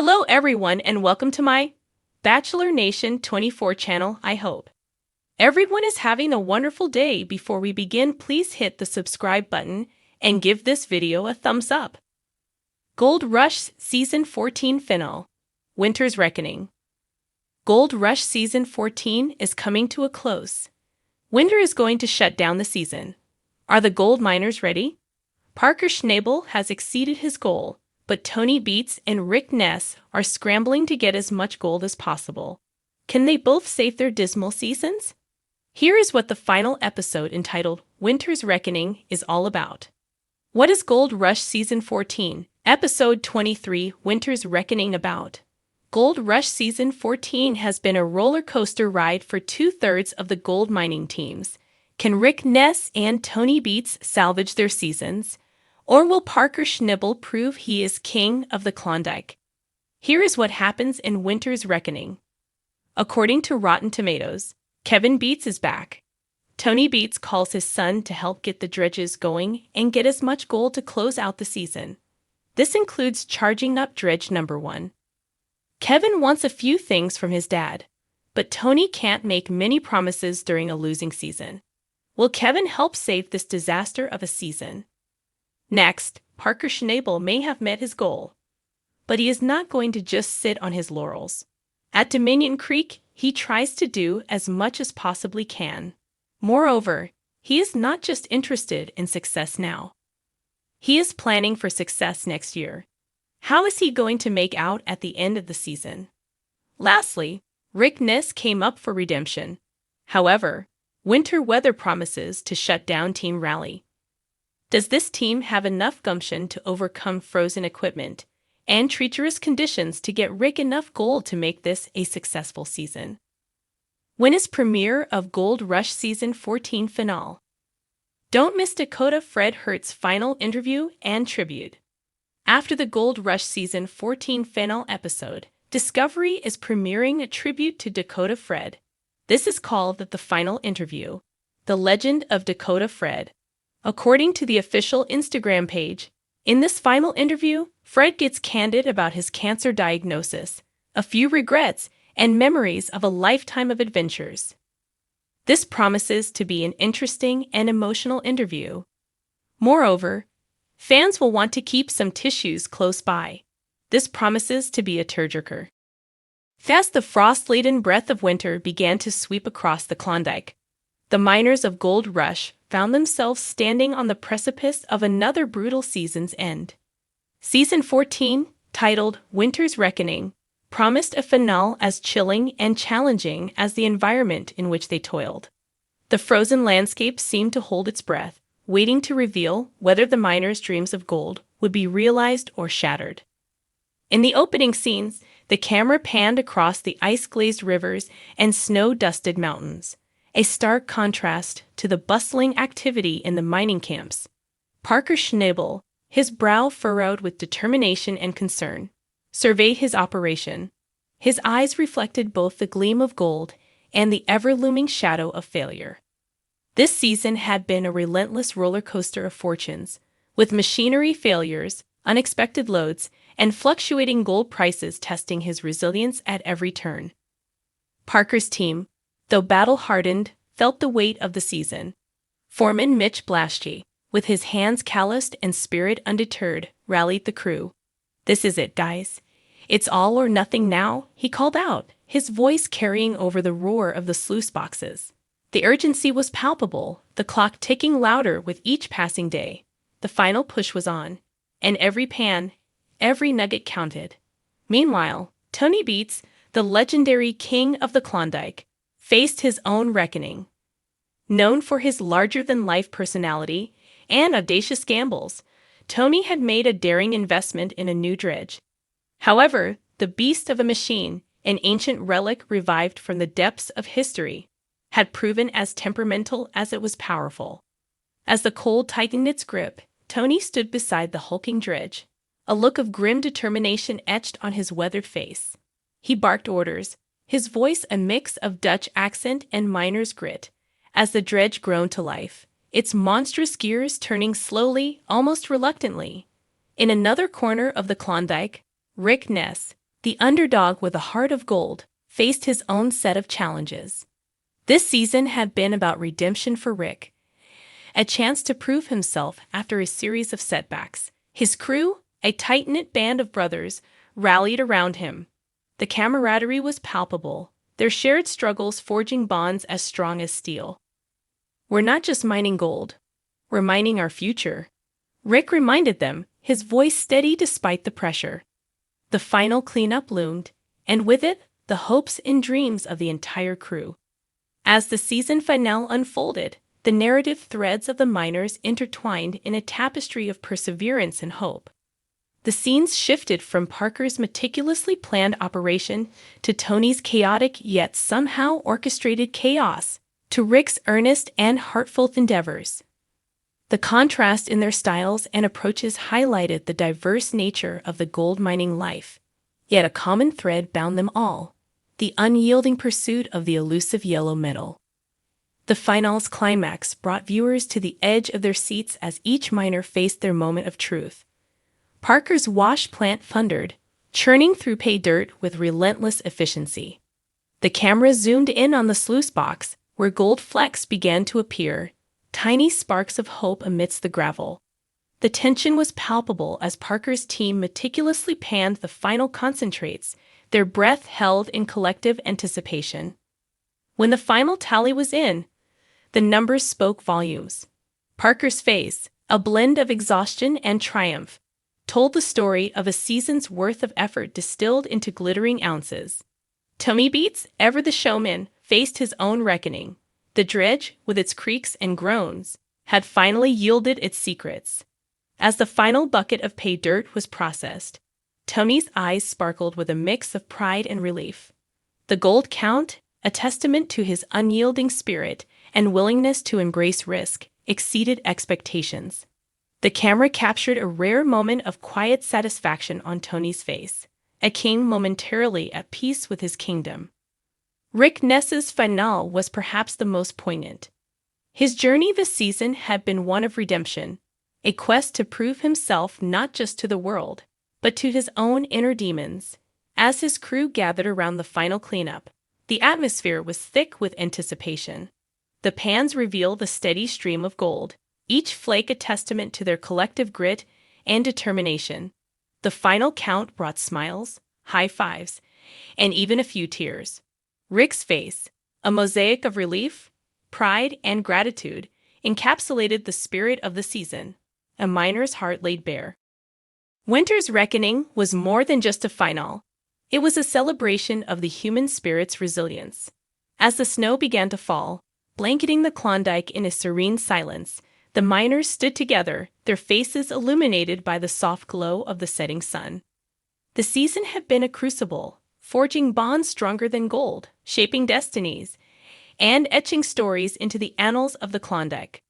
Hello everyone and welcome to my Bachelor Nation 24 channel. I hope everyone is having a wonderful day. Before we begin, please hit the subscribe button and give this video a thumbs up. Gold Rush Season 14 Finale, Winter's Reckoning. Gold Rush Season 14 is coming to a close. Winter is going to shut down the season. Are the gold miners ready? Parker Schnabel has exceeded his goal, but Tony Beets and Rick Ness are scrambling to get as much gold as possible. Can they both save their dismal seasons? Here is what the final episode entitled Winter's Reckoning is all about. What is Gold Rush Season 14, Episode 23, Winter's Reckoning about? Gold Rush Season 14 has been a roller coaster ride for two-thirds of the gold mining teams. Can Rick Ness and Tony Beets salvage their seasons? Or will Parker Schnabel prove he is king of the Klondike? Here is what happens in Winter's Reckoning. According to Rotten Tomatoes, Kevin Beets is back. Tony Beets calls his son to help get the dredges going and get as much gold to close out the season. This includes charging up dredge number 1. Kevin wants a few things from his dad, but Tony can't make many promises during a losing season. Will Kevin help save this disaster of a season? Next, Parker Schnabel may have met his goal, but he is not going to just sit on his laurels. At Dominion Creek, he tries to do as much as possibly can. Moreover, he is not just interested in success now. He is planning for success next year. How is he going to make out at the end of the season? Lastly, Rick Ness came up for redemption. However, winter weather promises to shut down Team Rally. Does this team have enough gumption to overcome frozen equipment and treacherous conditions to get Rick enough gold to make this a successful season? When is premiere of Gold Rush Season 14 Finale? Don't miss Dakota Fred Hertz's final interview and tribute. After the Gold Rush Season 14 Finale episode, Discovery is premiering a tribute to Dakota Fred. This is called The Final Interview, The Legend of Dakota Fred. According to the official Instagram page, in this final interview, Fred gets candid about his cancer diagnosis, a few regrets, and memories of a lifetime of adventures. This promises to be an interesting and emotional interview. Moreover, fans will want to keep some tissues close by. This promises to be a tearjerker. Fast the frost-laden breath of winter began to sweep across the Klondike. The miners of Gold Rush found themselves standing on the precipice of another brutal season's end. Season 14, titled Winter's Reckoning, promised a finale as chilling and challenging as the environment in which they toiled. The frozen landscape seemed to hold its breath, waiting to reveal whether the miners' dreams of gold would be realized or shattered. In the opening scenes, the camera panned across the ice-glazed rivers and snow-dusted mountains, a stark contrast to the bustling activity in the mining camps. Parker Schnabel, his brow furrowed with determination and concern, surveyed his operation. His eyes reflected both the gleam of gold and the ever-looming shadow of failure. This season had been a relentless roller coaster of fortunes, with machinery failures, unexpected loads, and fluctuating gold prices testing his resilience at every turn. Parker's team, though battle-hardened, felt the weight of the season. Foreman Mitch Blaschke, with his hands calloused and spirit undeterred, rallied the crew. "This is it, guys. It's all or nothing now," he called out, his voice carrying over the roar of the sluice boxes. The urgency was palpable, the clock ticking louder with each passing day. The final push was on, and every pan, every nugget counted. Meanwhile, Tony Beets, the legendary king of the Klondike, faced his own reckoning. Known for his larger-than-life personality and audacious gambles, Tony had made a daring investment in a new dredge. However, the beast of a machine, an ancient relic revived from the depths of history, had proven as temperamental as it was powerful. As the cold tightened its grip, Tony stood beside the hulking dredge, a look of grim determination etched on his weathered face. He barked orders, his voice a mix of Dutch accent and miner's grit, as the dredge groaned to life, its monstrous gears turning slowly, almost reluctantly. In another corner of the Klondike, Rick Ness, the underdog with a heart of gold, faced his own set of challenges. This season had been about redemption for Rick, a chance to prove himself after a series of setbacks. His crew, a tight-knit band of brothers, rallied around him. The camaraderie was palpable, their shared struggles forging bonds as strong as steel. "We're not just mining gold. We're mining our future," Rick reminded them, his voice steady despite the pressure. The final cleanup loomed, and with it, the hopes and dreams of the entire crew. As the season finale unfolded, the narrative threads of the miners intertwined in a tapestry of perseverance and hope. The scenes shifted from Parker's meticulously planned operation to Tony's chaotic yet somehow orchestrated chaos, to Rick's earnest and heartfelt endeavors. The contrast in their styles and approaches highlighted the diverse nature of the gold mining life, yet a common thread bound them all: the unyielding pursuit of the elusive yellow metal. The finale's climax brought viewers to the edge of their seats as each miner faced their moment of truth. Parker's wash plant thundered, churning through pay dirt with relentless efficiency. The camera zoomed in on the sluice box, where gold flecks began to appear, tiny sparks of hope amidst the gravel. The tension was palpable as Parker's team meticulously panned the final concentrates, their breath held in collective anticipation. When the final tally was in, the numbers spoke volumes. Parker's face, a blend of exhaustion and triumph, told the story of a season's worth of effort distilled into glittering ounces. Tony Beats, ever the showman, faced his own reckoning. The dredge, with its creaks and groans, had finally yielded its secrets. As the final bucket of pay dirt was processed, Tony's eyes sparkled with a mix of pride and relief. The gold count, a testament to his unyielding spirit and willingness to embrace risk, exceeded expectations. The camera captured a rare moment of quiet satisfaction on Tony's face, a king momentarily at peace with his kingdom. Rick Ness's finale was perhaps the most poignant. His journey this season had been one of redemption, a quest to prove himself not just to the world, but to his own inner demons. As his crew gathered around the final cleanup, the atmosphere was thick with anticipation. The pans revealed the steady stream of gold, each flake a testament to their collective grit and determination. The final count brought smiles, high fives, and even a few tears. Rick's face, a mosaic of relief, pride, and gratitude, encapsulated the spirit of the season, a miner's heart laid bare. Winter's Reckoning was more than just a finale. It was a celebration of the human spirit's resilience. As the snow began to fall, blanketing the Klondike in a serene silence, the miners stood together, their faces illuminated by the soft glow of the setting sun. The season had been a crucible, forging bonds stronger than gold, shaping destinies, and etching stories into the annals of the Klondike.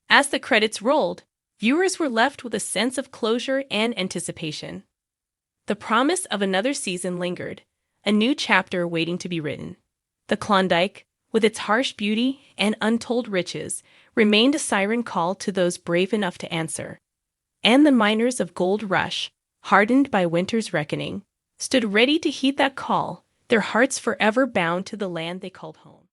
As the credits rolled, viewers were left with a sense of closure and anticipation. The promise of another season lingered, a new chapter waiting to be written. The Klondike, with its harsh beauty and untold riches, remained a siren call to those brave enough to answer. And the miners of Gold Rush, hardened by winter's reckoning, stood ready to heed that call, their hearts forever bound to the land they called home.